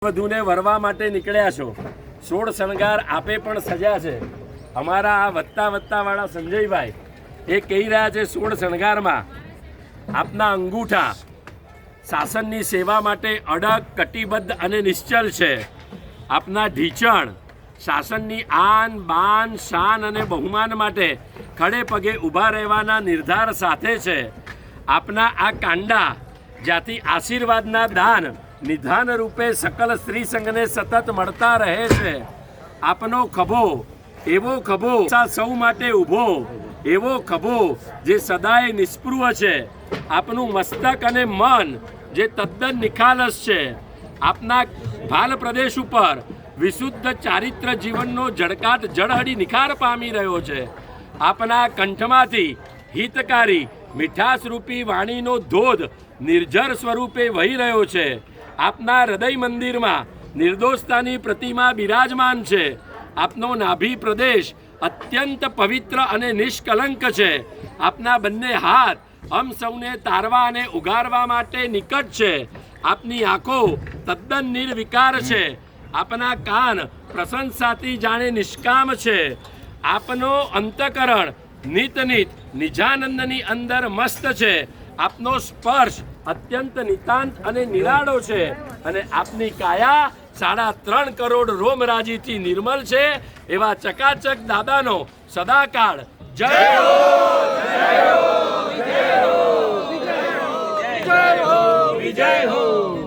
વધુને વરવા માટે નીકળ્યા છો। સોળ શણગાર આપે પણ સજ્યા છે। અમારા આ વત્તા સંજયભાઈ એ કહી રહ્યા છે, સોળ શણગારમાં આપના અંગૂઠા શાસનની સેવા માટે અડગ, કટિબદ્ધ અને નિશ્ચલ છે। આપના ઢીંચણ શાસનની આન, બાન, શાન અને બહુમાન માટે ખડે પગે ઊભા રહેવાના નિર્ધાર સાથે છે। આપના આ કાંડા જ્યાંથી આશીર્વાદના દાન નિધાન રૂપે સકલ સ્ત્રી સંઘને સતત મળતા રહે છે। આપનો ખભો એવો ખભો સૌ માટે ઊભો, એવો ખભો જે સદાય નિસ્પૃહ છે। આપનું મસ્તક અને મન જે તદ્દન નિખાલસ છે। આપના ભાલ પ્રદેશ ઉપર વિશુદ્ધ ચારિત્ર જીવનનો જડકાટ જળહળી નિખાર પામી રહ્યો છે। આપના કંઠમાંથી હિતકારી મીઠાશરૂપી વાણીનો ધોધ નિર્જર સ્વરૂપે વહી રહ્યો છે। આપના હૃદય મંદિરમાં નિર્દોષતાની પ્રતિમા બિરાજમાન છે। આપનો નાભી પ્રદેશ અત્યંત પવિત્ર અને નિષ્કલંક છે। આપના બંને હાથ હમ સૌને તારવા અને ઉગારવા માટે નિકટ છે। આપની આંખો તદ્દન નિર્વિકાર છે। આપના કાન પ્રશંસાથી જાણે નિષ્કામ છે। આપનો અંતકરણ નિત નિજાનંદની અંદર મસ્ત છે। આપનો સ્પર્શ અત્યંત નિતાંત અને નિરાળો છે અને આપની કાયા 3.5 કરોડ રોમરાજીથી નિર્મલ છે। એવા ચકાચક દાદાનો સદાકાળ જય હો, જય હો, વિજય હો, વિજય હો, વિજય હો।